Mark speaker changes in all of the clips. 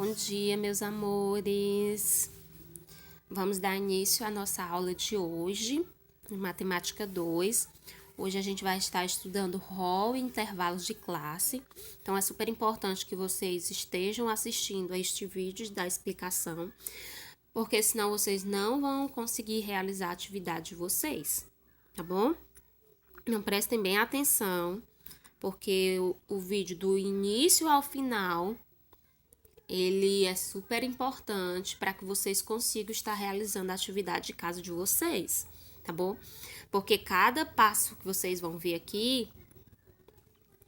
Speaker 1: Bom dia, meus amores. Vamos dar início à nossa aula de hoje, em Matemática 2. Hoje a gente vai estar estudando rol e intervalos de classe. Então, é super importante que vocês estejam assistindo a este vídeo da explicação, porque senão vocês não vão conseguir realizar a atividade de vocês, tá bom? Então, prestem bem atenção, porque o vídeo do início ao final ele é super importante para que vocês consigam estar realizando a atividade de casa de vocês, tá bom? Porque cada passo que vocês vão ver aqui,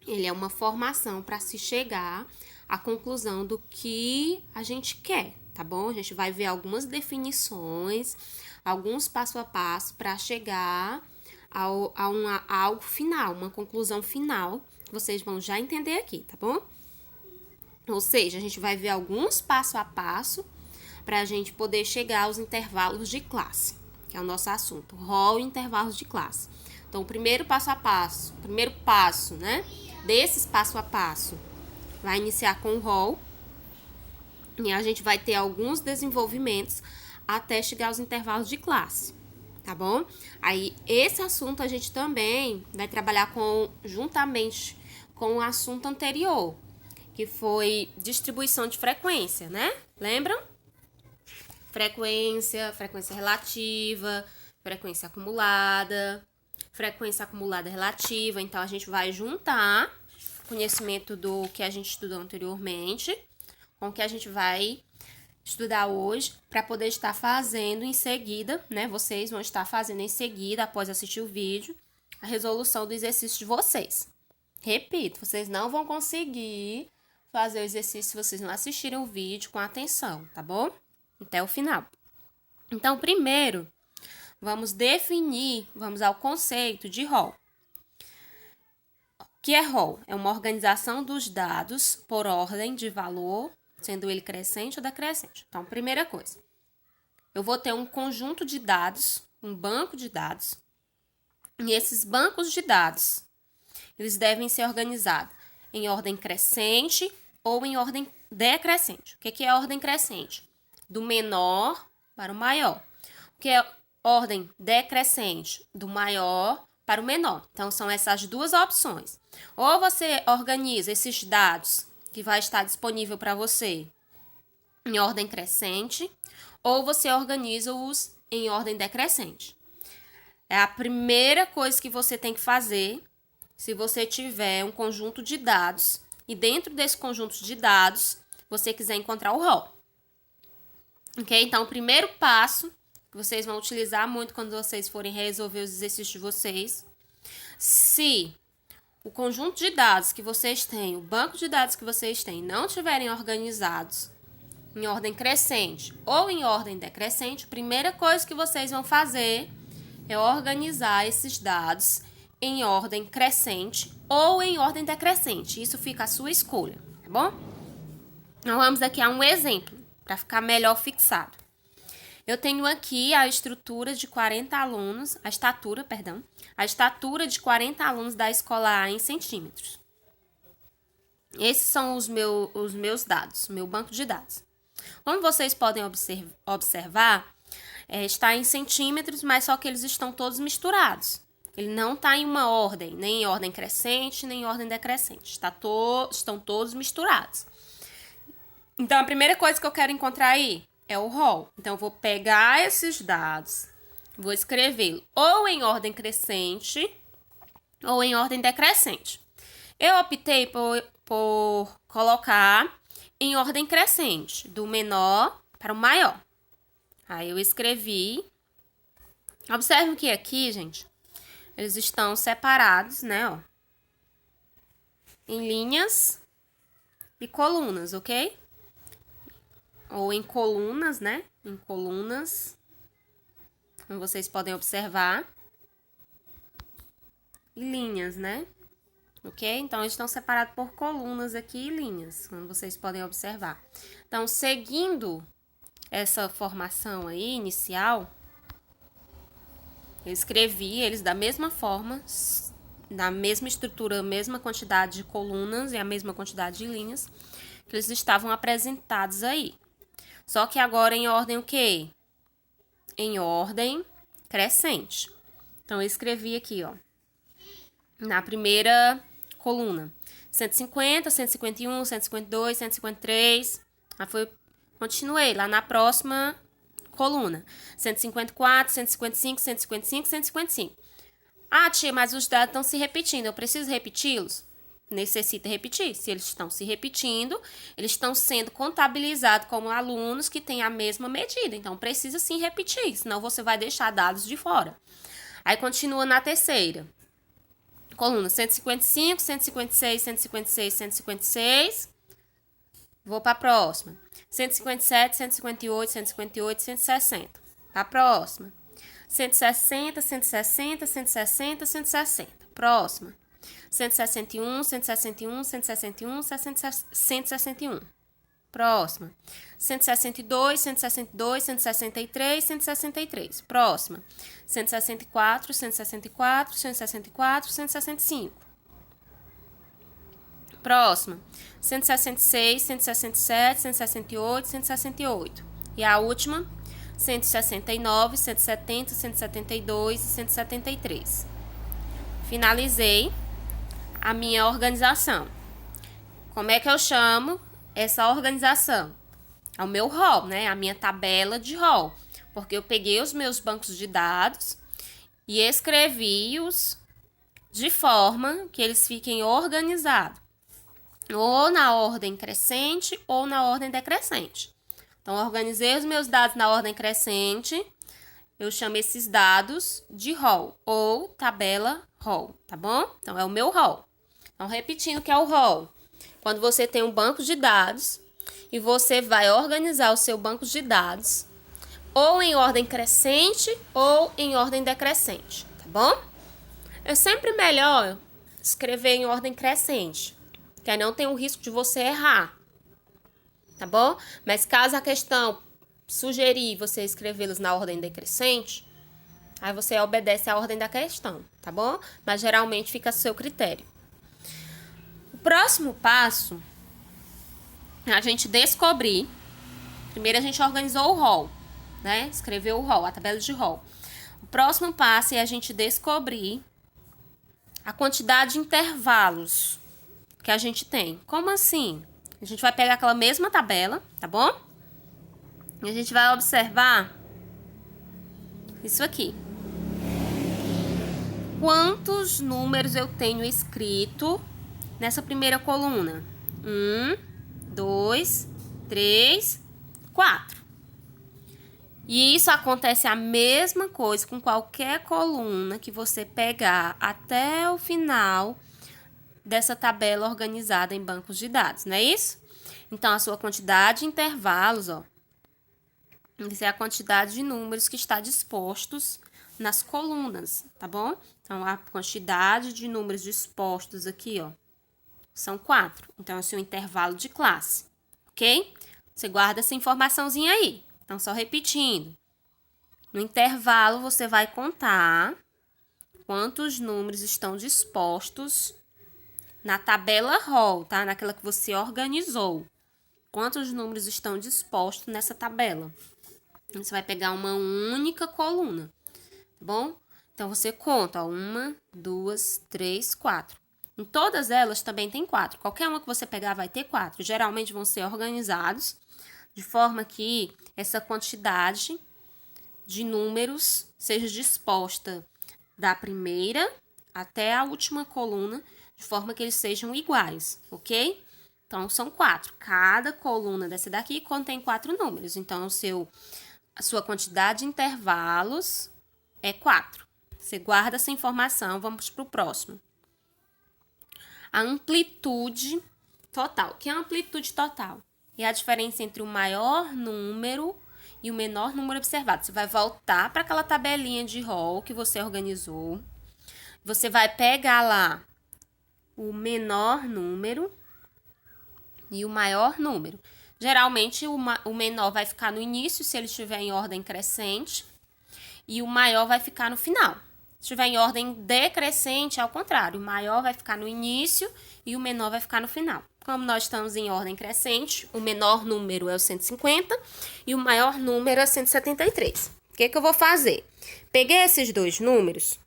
Speaker 1: ele é uma formação para se chegar à conclusão do que a gente quer, tá bom? A gente vai ver algumas definições, alguns passo a passo para chegar a algo final, uma conclusão final, que vocês vão já entender aqui, tá bom? Ou seja, a gente vai ver alguns passo a passo para a gente poder chegar aos intervalos de classe, que é o nosso assunto, rol e intervalos de classe. Então, o primeiro passo, né, desses passo a passo, vai iniciar com o rol e a gente vai ter alguns desenvolvimentos até chegar aos intervalos de classe, tá bom? Aí, esse assunto a gente também vai trabalhar juntamente com o assunto anterior, que foi distribuição de frequência, né? Lembram? Frequência relativa, frequência acumulada relativa. Então, a gente vai juntar o conhecimento do que a gente estudou anteriormente com o que a gente vai estudar hoje para poder estar fazendo em seguida, né? Vocês vão estar fazendo em seguida, após assistir o vídeo, a resolução do exercício de vocês. Repito, vocês não vão conseguir fazer o exercício se vocês não assistirem o vídeo com atenção, tá bom? Até o final. Então, primeiro, vamos ao conceito de rol. O que é rol? É uma organização dos dados por ordem de valor, sendo ele crescente ou decrescente. Então, primeira coisa, eu vou ter um conjunto de dados, um banco de dados, e esses bancos de dados, eles devem ser organizados em ordem crescente ou em ordem decrescente. O que é ordem crescente? Do menor para o maior. O que é ordem decrescente? Do maior para o menor. Então, são essas duas opções. Ou você organiza esses dados que vai estar disponível para você em ordem crescente, ou você organiza-os em ordem decrescente. É a primeira coisa que você tem que fazer se você tiver um conjunto de dados e dentro desse conjunto de dados você quiser encontrar o rol. Ok? Então, o primeiro passo que vocês vão utilizar muito quando vocês forem resolver os exercícios de vocês, se o conjunto de dados que vocês têm, o banco de dados que vocês têm, não estiverem organizados em ordem crescente ou em ordem decrescente, a primeira coisa que vocês vão fazer é organizar esses dados em ordem crescente ou em ordem decrescente. Isso fica à sua escolha, tá bom? Então, vamos aqui a um exemplo, para ficar melhor fixado. Eu tenho aqui a estatura de 40 alunos de 40 alunos da escola A em centímetros. Esses são os meus dados, meu banco de dados. Como vocês podem observar, está em centímetros, mas só que eles estão todos misturados. Ele não está em uma ordem, nem em ordem crescente, nem em ordem decrescente. Estão todos misturados. Então, a primeira coisa que eu quero encontrar aí é o rol. Então, eu vou pegar esses dados, vou escrevê-lo ou em ordem crescente ou em ordem decrescente. Eu optei por colocar em ordem crescente, do menor para o maior. Aí, eu escrevi. Observe que aqui, gente, eles estão separados, né, ó, em linhas e colunas, ok? Ou em colunas, né? Em colunas, como vocês podem observar. E linhas, né? Ok? Então, eles estão separados por colunas aqui e linhas, como vocês podem observar. Então, seguindo essa formação aí, inicial, eu escrevi eles da mesma forma, na mesma estrutura, a mesma quantidade de colunas e a mesma quantidade de linhas. que eles estavam apresentados aí. Só que agora em ordem o quê? Em ordem crescente. Então, eu escrevi aqui, ó, na primeira coluna, 150, 151, 152, 153. Aí continuei lá na próxima coluna, 154, 155, 155, 155. Ah, tia, mas os dados estão se repetindo, eu preciso repeti-los? Necessita repetir. Se eles estão se repetindo, eles estão sendo contabilizados como alunos que têm a mesma medida. Então, precisa sim repetir, senão você vai deixar dados de fora. Aí, continua na terceira coluna, 155, 156, 156, 156. Vou para a próxima. 157, 158, 158, 160. Para a próxima. 160, 160, 160, 160. Próxima. 161, 161, 161, 161. Próxima. 162, 162, 163, 163. Próxima. 164, 164, 164, 165. Próxima. 166, 167, 168, 168. E a última, 169, 170, 172 e 173. Finalizei a minha organização. Como é que eu chamo essa organização? É o meu rol, né? A minha tabela de rol. Porque eu peguei os meus bancos de dados e escrevi-os de forma que eles fiquem organizados. Ou na ordem crescente ou na ordem decrescente. Então, organizei os meus dados na ordem crescente. Eu chamo esses dados de rol ou tabela rol, tá bom? Então, é o meu rol. Então, repetindo o que é o rol. Quando você tem um banco de dados e você vai organizar o seu banco de dados ou em ordem crescente ou em ordem decrescente, tá bom? É sempre melhor escrever em ordem crescente, que aí não tem o risco de você errar, tá bom? Mas caso a questão sugerir você escrevê-los na ordem decrescente, aí você obedece à ordem da questão, tá bom? Mas geralmente fica a seu critério. O próximo passo é a gente descobrir. Primeiro a gente organizou o rol, né? Escreveu o rol, a tabela de rol. O próximo passo é a gente descobrir a quantidade de intervalos que a gente tem. Como assim? A gente vai pegar aquela mesma tabela, tá bom? E a gente vai observar isso aqui. Quantos números eu tenho escrito nessa primeira coluna? 1, 2, 3, 4. E isso acontece a mesma coisa com qualquer coluna que você pegar até o final dessa tabela organizada em bancos de dados, não é isso? Então, a sua quantidade de intervalos, ó, isso é a quantidade de números que está dispostos nas colunas, tá bom? Então, a quantidade de números dispostos aqui, ó, são 4. Então, é o seu intervalo de classe, ok? Você guarda essa informaçãozinha aí. Então, só repetindo. No intervalo, você vai contar quantos números estão dispostos na tabela rol, tá? Naquela que você organizou. Quantos números estão dispostos nessa tabela? Você vai pegar uma única coluna, tá bom? Então, você conta, ó, 1, 2, 3, 4. Em todas elas também tem 4. Qualquer uma que você pegar vai ter 4. Geralmente vão ser organizados de forma que essa quantidade de números seja disposta da primeira até a última coluna, de forma que eles sejam iguais, ok? Então, são 4. Cada coluna dessa daqui contém 4 números. Então, a sua quantidade de intervalos é 4. Você guarda essa informação, vamos para o próximo. A amplitude total. O que é a amplitude total? É a diferença entre o maior número e o menor número observado. Você vai voltar para aquela tabelinha de rol que você organizou. Você vai pegar lá o menor número e o maior número. Geralmente, o menor vai ficar no início, se ele estiver em ordem crescente, e o maior vai ficar no final. Se estiver em ordem decrescente, é ao contrário. O maior vai ficar no início e o menor vai ficar no final. como nós estamos em ordem crescente, o menor número é o 150 e o maior número é 173. O que eu vou fazer? Peguei esses dois números,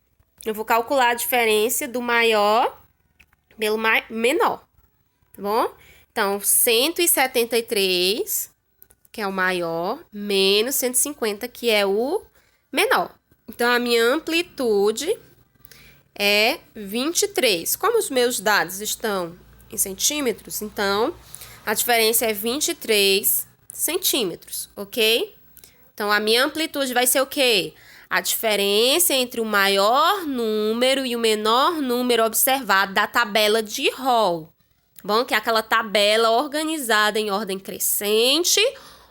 Speaker 1: eu vou calcular a diferença do maior pelo menor, tá bom? Então, 173, que é o maior, menos 150, que é o menor. Então, a minha amplitude é 23. Como os meus dados estão em centímetros, então, a diferença é 23 centímetros, ok? Então, a minha amplitude vai ser o quê? A diferença entre o maior número e o menor número observado da tabela de Hall. Bom, que é aquela tabela organizada em ordem crescente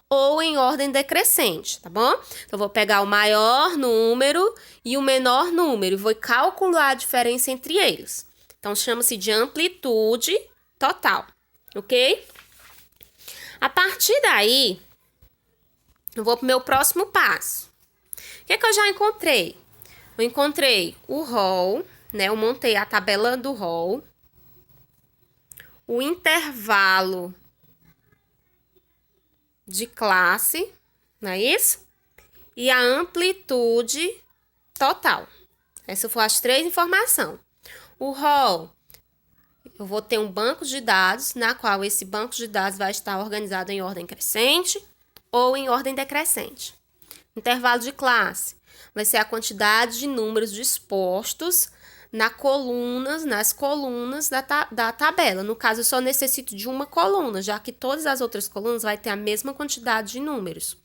Speaker 1: ou em ordem decrescente, tá bom? Então, eu vou pegar o maior número e o menor número e vou calcular a diferença entre eles. Então, chama-se de amplitude total, ok? A partir daí, eu vou para o meu próximo passo. O que eu já encontrei? Eu encontrei o Hall, né? Eu montei a tabela do Hall. O intervalo de classe, não é isso? E a amplitude total. Essas foram as três informações. O Hall, eu vou ter um banco de dados, na qual esse banco de dados vai estar organizado em ordem crescente ou em ordem decrescente. Intervalo de classe vai ser a quantidade de números dispostos nas colunas da tabela. No caso, eu só necessito de uma coluna, já que todas as outras colunas vai ter a mesma quantidade de números.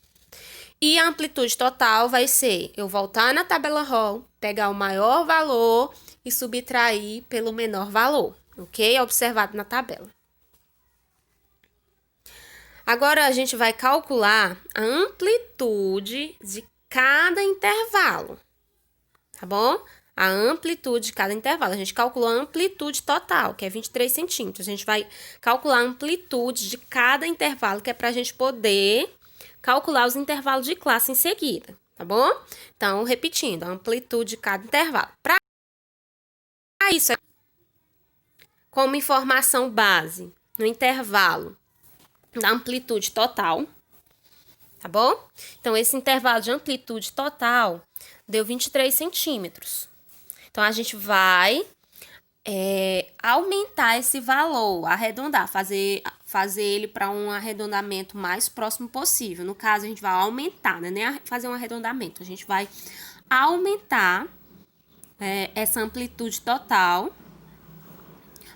Speaker 1: E a amplitude total vai ser eu voltar na tabela Hall, pegar o maior valor e subtrair pelo menor valor, ok? Observado na tabela. Agora, a gente vai calcular a amplitude de cada intervalo, tá bom? A amplitude de cada intervalo. A gente calculou a amplitude total, que é 23 centímetros. A gente vai calcular a amplitude de cada intervalo, que é para a gente poder calcular os intervalos de classe em seguida, tá bom? Então, repetindo, a amplitude de cada intervalo. Para isso, como informação base, no intervalo da amplitude total, tá bom? Então, esse intervalo de amplitude total deu 23 centímetros. Então, a gente vai aumentar esse valor, arredondar, fazer ele para um arredondamento mais próximo possível. No caso, a gente vai aumentar, né? Nem fazer um arredondamento, a gente vai aumentar essa amplitude total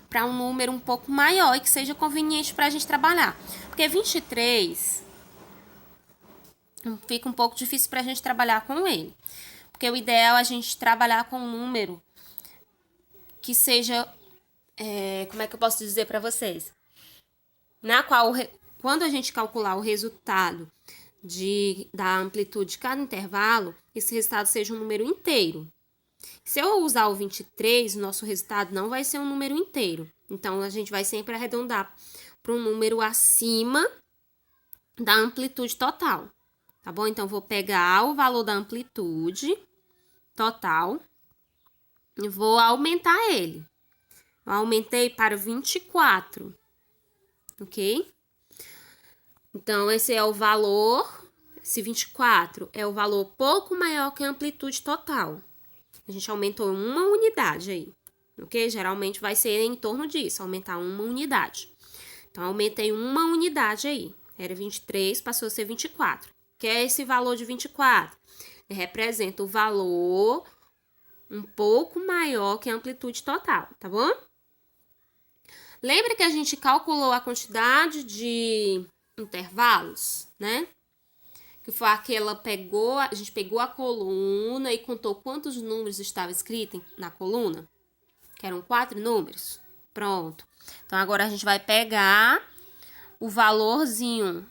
Speaker 1: para um número um pouco maior e que seja conveniente para a gente trabalhar. Porque 23 fica um pouco difícil para a gente trabalhar com ele. Porque o ideal é a gente trabalhar com um número que seja, como é que eu posso dizer para vocês? Na qual, quando a gente calcular o resultado da amplitude de cada intervalo, esse resultado seja um número inteiro. Se eu usar o 23, o nosso resultado não vai ser um número inteiro. Então, a gente vai sempre arredondar para um número acima da amplitude total, tá bom? Então, vou pegar o valor da amplitude total e vou aumentar ele. Eu aumentei para 24, ok? Então, esse é o valor, esse 24 é o valor pouco maior que a amplitude total. A gente aumentou uma unidade aí, ok? Geralmente vai ser em torno disso, aumentar uma unidade. Então, aumentei uma unidade aí. Era 23, passou a ser 24. Que é esse valor de 24? Ele representa o valor um pouco maior que a amplitude total, tá bom? Lembra que a gente calculou a quantidade de intervalos, né? Que foi aquela a gente pegou a coluna e contou quantos números estavam escritos na coluna, que eram 4 números. Pronto. Então, agora a gente vai pegar o valorzinho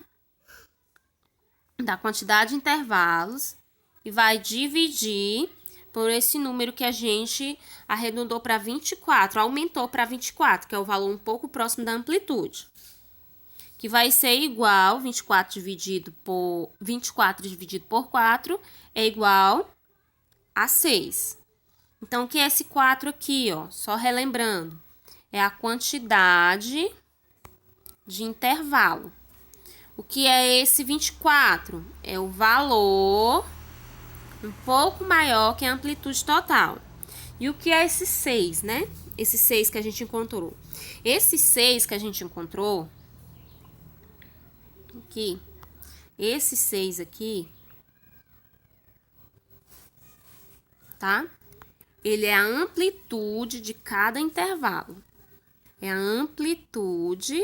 Speaker 1: da quantidade de intervalos e vai dividir por esse número que a gente arredondou para 24, aumentou para 24, que é o valor um pouco próximo da amplitude. Que vai ser igual, 24 dividido por 4 é igual a 6. Então, o que é esse 4 aqui, ó? Só relembrando, é a quantidade de intervalo. O que é esse 24? É o valor um pouco maior que a amplitude total. E o que é esse 6, né? Esse 6 que a gente encontrou. Esse 6 que a gente encontrou aqui, esse 6 aqui, tá? Ele é a amplitude de cada intervalo. É a amplitude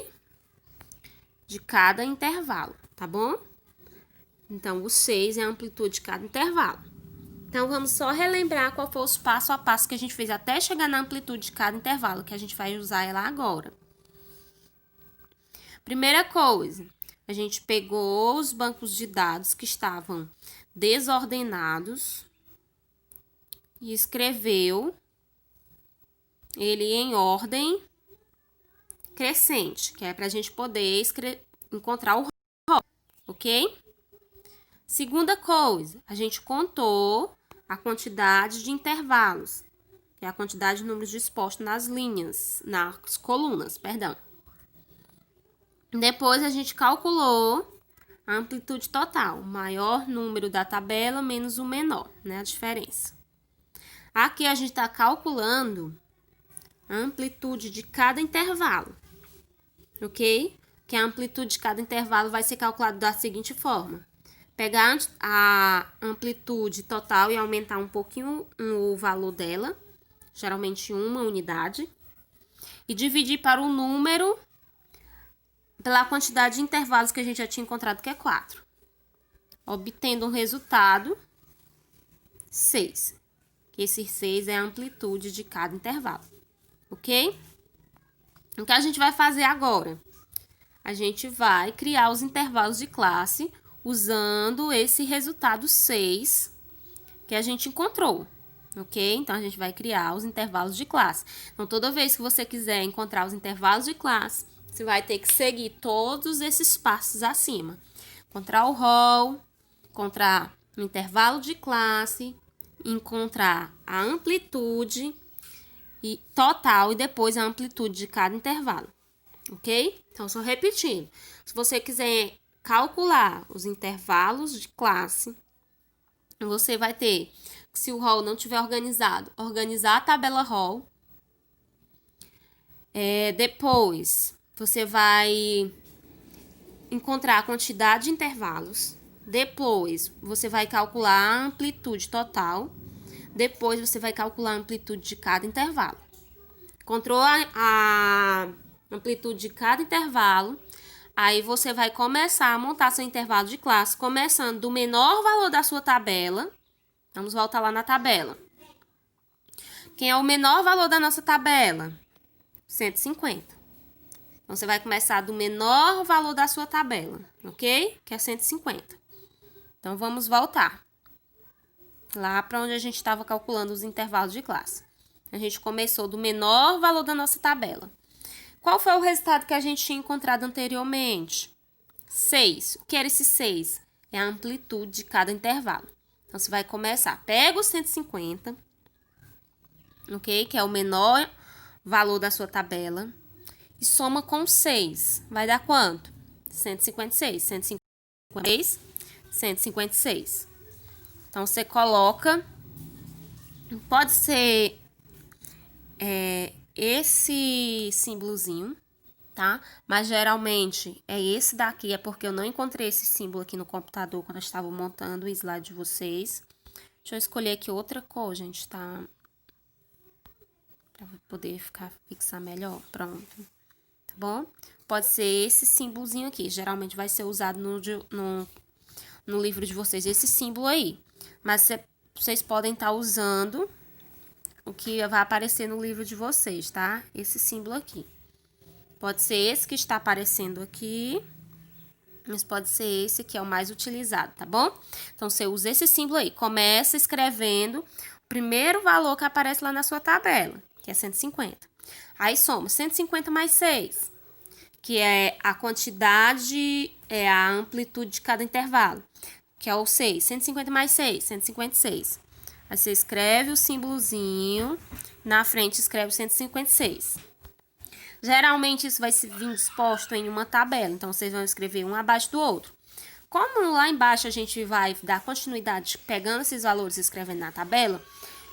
Speaker 1: de cada intervalo, tá bom? Então, o 6 é a amplitude de cada intervalo. Então, vamos só relembrar qual foi os passo a passo que a gente fez até chegar na amplitude de cada intervalo, que a gente vai usar ela agora. Primeira coisa, a gente pegou os bancos de dados que estavam desordenados e escreveu ele em ordem crescente, que é para a gente poder encontrar o rol, ok? Segunda coisa, a gente contou a quantidade de intervalos, que é a quantidade de números dispostos nas linhas, nas colunas, perdão. Depois, a gente calculou a amplitude total, o maior número da tabela menos o menor, né, a diferença. Aqui, a gente está calculando a amplitude de cada intervalo, ok? Que a amplitude de cada intervalo vai ser calculada da seguinte forma. Pegar a amplitude total e aumentar um pouquinho o valor dela, geralmente 1 unidade, e dividir para o número pela quantidade de intervalos que a gente já tinha encontrado, que é 4. Obtendo um resultado 6. Esse 6 é a amplitude de cada intervalo, ok? O que a gente vai fazer agora? A gente vai criar os intervalos de classe usando esse resultado 6 que a gente encontrou, ok? Então, a gente vai criar os intervalos de classe. Então, toda vez que você quiser encontrar os intervalos de classe, você vai ter que seguir todos esses passos acima. Encontrar o rol, encontrar o intervalo de classe, encontrar a amplitude total e depois a amplitude de cada intervalo, ok? Então, só repetindo. Se você quiser calcular os intervalos de classe, você vai ter, se o rol não tiver organizado, organizar a tabela rol. Depois, você vai encontrar a quantidade de intervalos. Depois, você vai calcular a amplitude total. Depois, você vai calcular a amplitude de cada intervalo. Encontrou a amplitude de cada intervalo. Aí, você vai começar a montar seu intervalo de classe, começando do menor valor da sua tabela. Vamos voltar lá na tabela. Quem é o menor valor da nossa tabela? 150. Então, você vai começar do menor valor da sua tabela, ok? Que é 150. Então, vamos voltar lá para onde a gente estava calculando os intervalos de classe. A gente começou do menor valor da nossa tabela. Qual foi o resultado que a gente tinha encontrado anteriormente? 6. O que era esse 6? É a amplitude de cada intervalo. Então, você vai começar. Pega o 150, ok? Que é o menor valor da sua tabela. E soma com 6. Vai dar quanto? 156. 156. 156. Então, você coloca. Pode ser esse símbolozinho, tá? Mas geralmente é esse daqui, é porque eu não encontrei esse símbolo aqui no computador quando eu estava montando o slide de vocês. Deixa eu escolher aqui outra cor, gente, tá? Pra poder fixar melhor, pronto. Tá bom? Pode ser esse símbolozinho aqui, geralmente vai ser usado no livro de vocês, esse símbolo aí. Mas vocês podem estar usando o que vai aparecer no livro de vocês, tá? Esse símbolo aqui. Pode ser esse que está aparecendo aqui, mas pode ser esse que é o mais utilizado, tá bom? Então, você usa esse símbolo aí. Começa escrevendo o primeiro valor que aparece lá na sua tabela, que é 150. Aí, soma 150 mais 6, que é a quantidade, é a amplitude de cada intervalo, que é o 6. 150 mais 6, 156. Aí, você escreve o símbolozinho, na frente escreve 156. Geralmente, isso vai vir disposto em uma tabela. Então, vocês vão escrever um abaixo do outro. Como lá embaixo a gente vai dar continuidade pegando esses valores e escrevendo na tabela,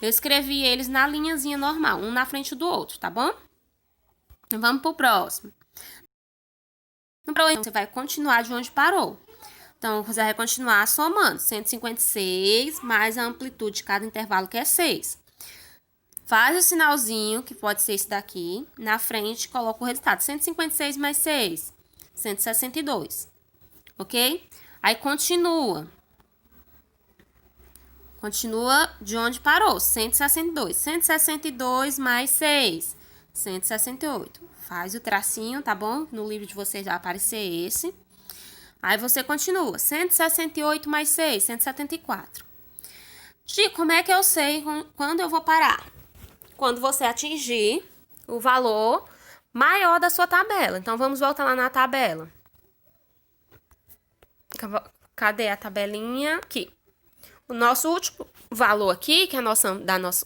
Speaker 1: eu escrevi eles na linhazinha normal, um na frente do outro, tá bom? Vamos pro próximo. No próximo, você vai continuar de onde parou. Então, você vai continuar somando 156 mais a amplitude de cada intervalo, que é 6. Faz o sinalzinho, que pode ser esse daqui. Na frente, coloca o resultado. 156 mais 6, 162. Ok? Aí, continua. Continua de onde parou. 162. 162 mais 6, 168. Faz o tracinho, tá bom? No livro de vocês vai aparecer esse. Aí, você continua. 168 mais 6, 174. Gi, como é que eu sei quando eu vou parar? Quando você atingir o valor maior da sua tabela. Então, vamos voltar lá na tabela. Cadê a tabelinha? Aqui. O nosso último valor aqui, que é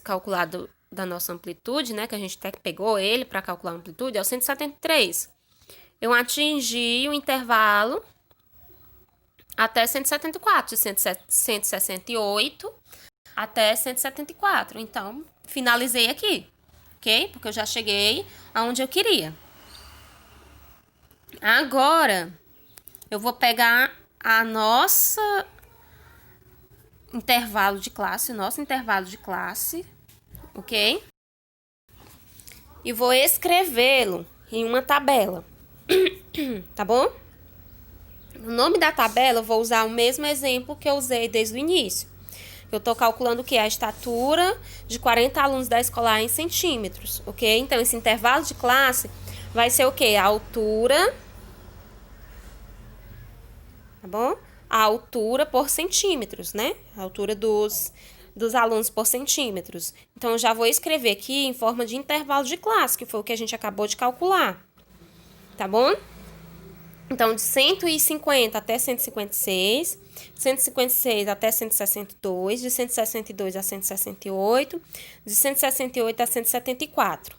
Speaker 1: calculado da nossa amplitude, né? Que a gente até pegou ele para calcular a amplitude, é o 173. Eu atingi o intervalo até 174, de 168 até 174. Então, finalizei aqui, ok? Porque eu já cheguei aonde eu queria. Agora, eu vou pegar a nosso intervalo de classe, ok? E vou escrevê-lo em uma tabela, tá bom? O nome da tabela eu vou usar o mesmo exemplo que eu usei desde o início. Eu estou calculando o que? A estatura de 40 alunos da escolar em centímetros, ok? Então, esse intervalo de classe vai ser o quê? A altura, tá bom? A altura por centímetros, né? A altura dos alunos por centímetros. Então, eu já vou escrever aqui em forma de intervalo de classe, que foi o que a gente acabou de calcular, tá bom? Então, de 150 até 156, 156 até 162, de 162 a 168, de 168 a 174,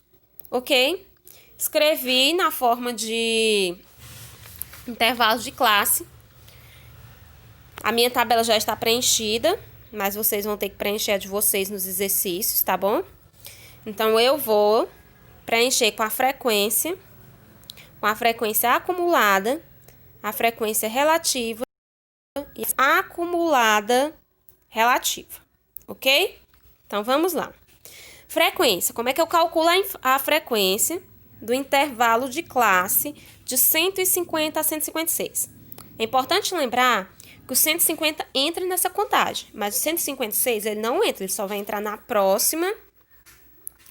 Speaker 1: ok? Escrevi na forma de intervalos de classe. A minha tabela já está preenchida, mas vocês vão ter que preencher a de vocês nos exercícios, tá bom? Então, eu vou preencher com a frequência acumulada, a frequência relativa e a acumulada relativa, ok? Então, vamos lá. Frequência, como é que eu calculo a frequência do intervalo de classe de 150 a 156? É importante lembrar que o 150 entra nessa contagem, mas o 156 ele não entra, ele só vai entrar na próxima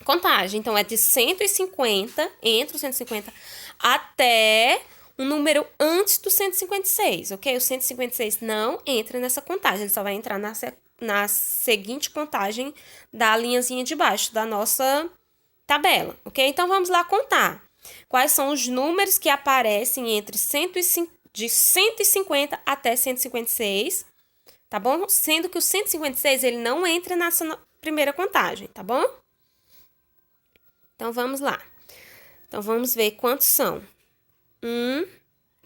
Speaker 1: contagem. Então, é de 150, entre o 150 até um número antes do 156, ok? O 156 não entra nessa contagem, ele só vai entrar na seguinte contagem da linhazinha de baixo da nossa tabela, ok? Então, vamos lá contar. Quais são os números que aparecem entre de 150 até 156, tá bom? Sendo que o 156, ele não entra nessa primeira contagem, tá bom? Então, vamos lá. Então, vamos ver quantos são. 1,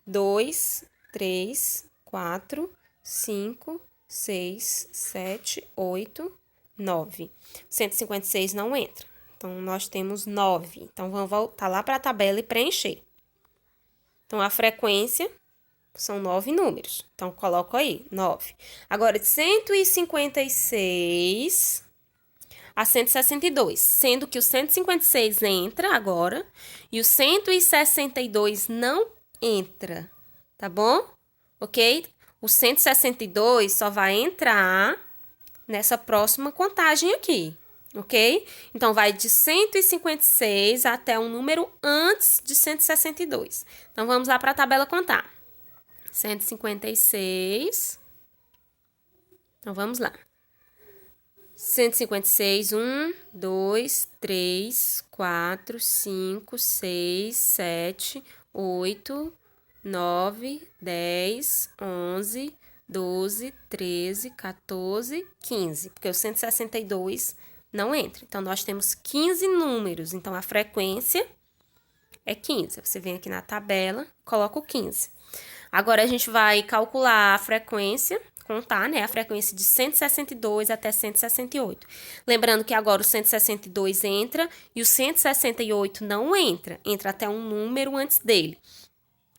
Speaker 1: 2, 3, 4, 5, 6, 7, 8, 9. 156 não entra. Então, nós temos 9. Então, vamos voltar lá para a tabela e preencher. Então, a frequência são 9 números. Então, coloco aí, 9. Agora, de 156 a 162, sendo que o 156 entra agora e o 162 não entra, tá bom? Ok? O 162 só vai entrar nessa próxima contagem aqui, ok? Então, vai de 156 até um número antes de 162. Então, vamos lá para a tabela contar. 156. Então, vamos lá. 156, 1, 2, 3, 4, 5, 6, 7, 8, 9, 10, 11, 12, 13, 14, 15. Porque o 162 não entra. Então, nós temos 15 números. Então, a frequência é 15. Você vem aqui na tabela, coloca o 15. Agora, a gente vai calcular a frequência, contar, né? A frequência de 162 até 168. Lembrando que agora o 162 entra e o 168 não entra. Entra até um número antes dele.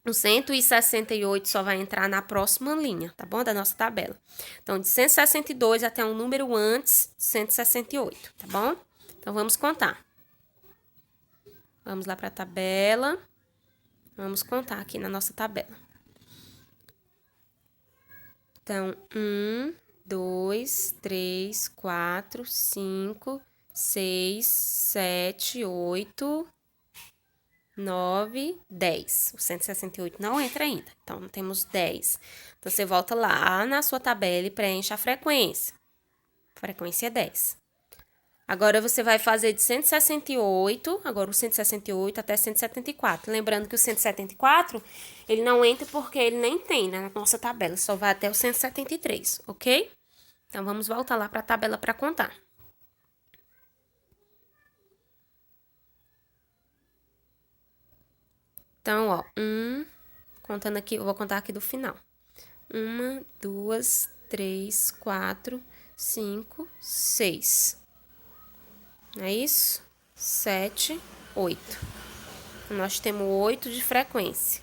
Speaker 1: O 168 só vai entrar na próxima linha, tá bom? Da nossa tabela. Então, de 162 até um número antes de 168, tá bom? Então, vamos contar. Vamos lá para a tabela. Vamos contar aqui na nossa tabela. Então, 1, 2, 3, 4, 5, 6, 7, 8... 9, 10. O 168 não entra ainda. Então, temos 10. Então, você volta lá na sua tabela e preenche a frequência. A frequência é 10. Agora, você vai fazer de 168, agora o 168 até 174. Lembrando que o 174, ele não entra porque ele nem tem, né, na nossa tabela. Só vai até o 173, ok? Então, vamos voltar lá para a tabela para contar. Então, ó, contando aqui, eu vou contar aqui do final. 1, 2, 3, 4, 5, 6. Não é isso? 7, 8. Nós temos 8 de frequência.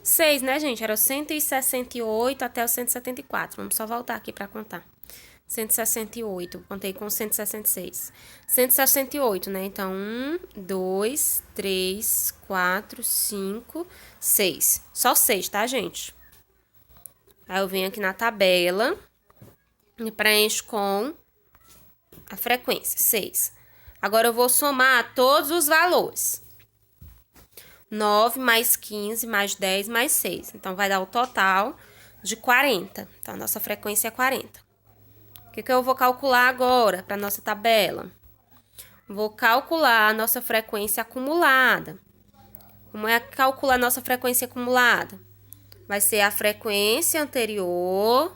Speaker 1: 6, né, gente? Era o 168 até o 174. Vamos só voltar aqui para contar. 168, contei com 166. 168, né? Então, 1, 2, 3, 4, 5, 6. Só 6, tá, gente? Aí eu venho aqui na tabela e preencho com a frequência, 6. Agora, eu vou somar todos os valores. 9 mais 15 mais 10 mais 6. Então, vai dar o total de 40. Então, a nossa frequência é 40. O que eu vou calcular agora para a nossa tabela? Vou calcular a nossa frequência acumulada. Como é que calcula a nossa frequência acumulada? Vai ser a frequência anterior,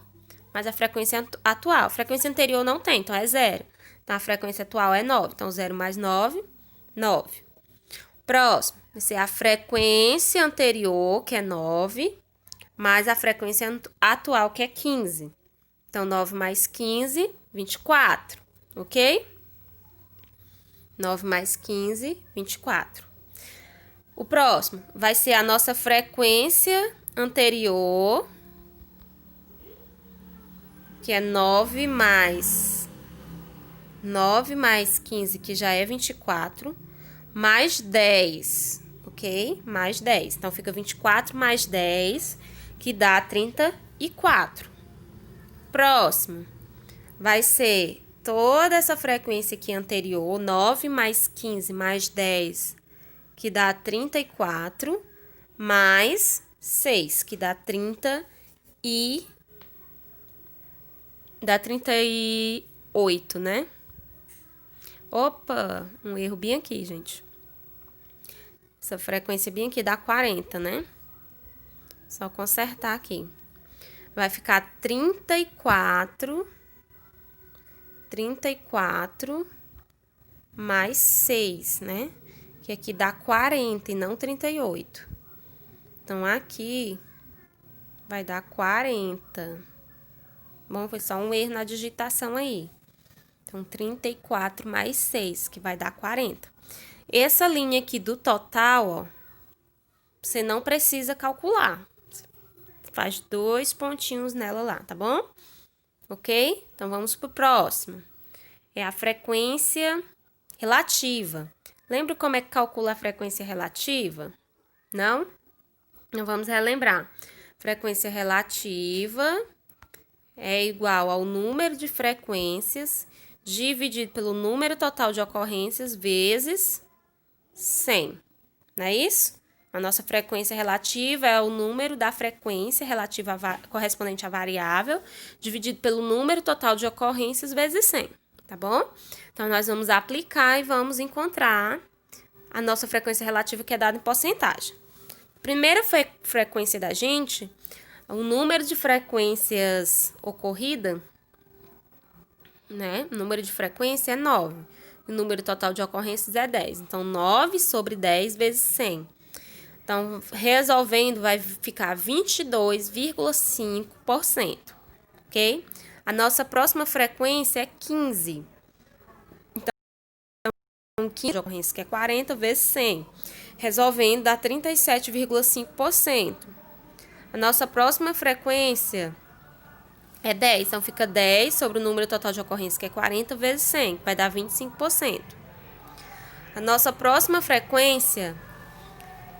Speaker 1: mais a frequência atual. A frequência anterior não tem, então é 0. Então, a frequência atual é 9. Então, 0 mais 9, 9. Próximo, vai ser a frequência anterior, que é 9, mais a frequência atual, que é 15. Então, 9 mais 15, 24, ok? 9 mais 15, 24. O próximo vai ser a nossa frequência anterior, que é 9 mais 15, que já é 24, mais 10, ok? Mais 10. Então, fica 24 mais 10, que dá 34. Próximo, vai ser toda essa frequência aqui anterior, 9 mais 15 mais 10, que dá 34, mais 6, que dá 38, né? Opa, um erro bem aqui, gente. Essa frequência bem aqui dá 40, né? Só consertar aqui. Vai ficar 34 mais 6, né? Que aqui dá 40 e não 38. Então, aqui vai dar 40. Bom, foi só um erro na digitação aí. Então, 34 mais 6, que vai dar 40. Essa linha aqui do total, ó, você não precisa calcular. Faz 2 pontinhos nela lá, tá bom? Ok? Então, vamos pro próximo. É a frequência relativa. Lembra como é que calcula a frequência relativa? Não? Então, vamos relembrar. Frequência relativa é igual ao número de frequências dividido pelo número total de ocorrências vezes 100. Não é isso? A nossa frequência relativa é o número da frequência relativa correspondente à variável, dividido pelo número total de ocorrências vezes 100, tá bom? Então, nós vamos aplicar e vamos encontrar a nossa frequência relativa, que é dada em porcentagem. Primeira frequência da gente, o número de frequências ocorrida, né? O número de frequência é 9. o número total de ocorrências é 10. Então, 9 sobre 10 vezes 100. Então, resolvendo, vai ficar 22,5%, ok? A nossa próxima frequência é 15. Então, 15 de ocorrência, que é 40 vezes 100. Resolvendo, dá 37,5%. A nossa próxima frequência é 10. Então, fica 10 sobre o número total de ocorrência, que é 40 vezes 100, que vai dar 25%. A nossa próxima frequência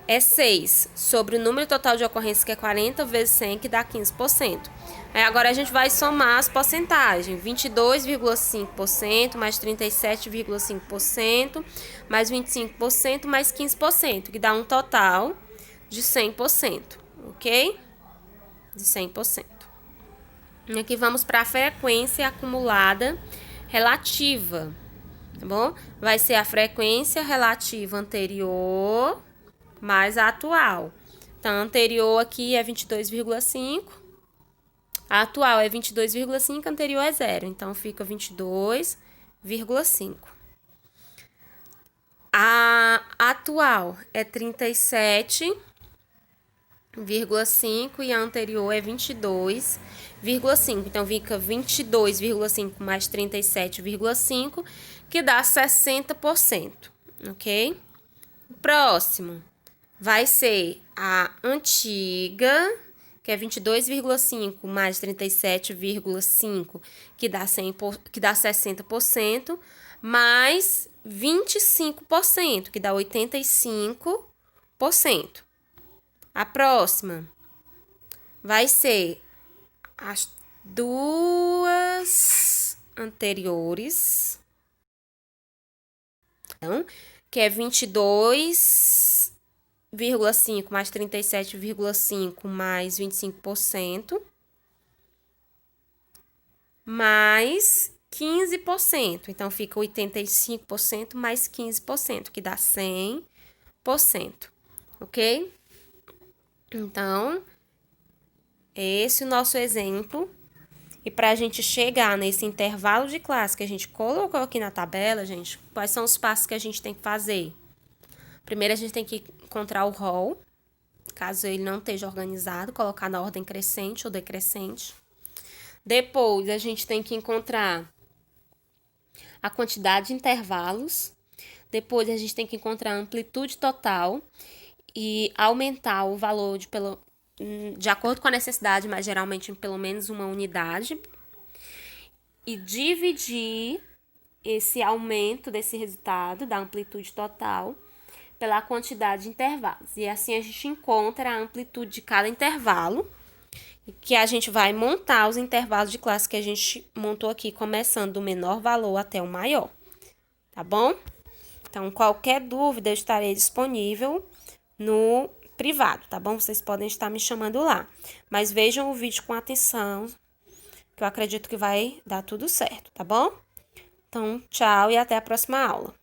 Speaker 1: é 6 sobre o número total de ocorrência, que é 40 vezes 100, que dá 15%. Aí agora a gente vai somar as porcentagens. 22,5% mais 37,5% mais 25% mais 15%, que dá um total de 100%, ok? De 100%. E aqui vamos para a frequência acumulada relativa, tá bom? Vai ser a frequência relativa anterior mais a atual. Então, a anterior aqui é 22,5. A atual é 22,5, a anterior é 0. Então, fica 22,5. A atual é 37,5 e a anterior é 22,5. Então, fica 22,5 mais 37,5, que dá 60%, ok? Próximo vai ser a antiga, que é 22,5 mais 37,5, que dá 60%, mais 25%, que dá 85%. A próxima vai ser as duas anteriores, então, que é 22,5 mais 37,5 mais 25%, mais 15%. Então, fica 85% mais 15%, que dá 100%, ok? Então, esse é o nosso exemplo. E para a gente chegar nesse intervalo de classe que a gente colocou aqui na tabela, gente, quais são os passos que a gente tem que fazer? Primeiro, a gente tem que encontrar o rol, caso ele não esteja organizado, colocar na ordem crescente ou decrescente. Depois, a gente tem que encontrar a quantidade de intervalos. Depois, a gente tem que encontrar a amplitude total e aumentar o valor de acordo com a necessidade, mas geralmente em pelo menos uma unidade. E dividir esse aumento desse resultado, da amplitude total, pela quantidade de intervalos. E assim a gente encontra a amplitude de cada intervalo, que a gente vai montar os intervalos de classe que a gente montou aqui, começando do menor valor até o maior, tá bom? Então, qualquer dúvida, eu estarei disponível no privado, tá bom? Vocês podem estar me chamando lá. Mas vejam o vídeo com atenção, que eu acredito que vai dar tudo certo, tá bom? Então, tchau e até a próxima aula.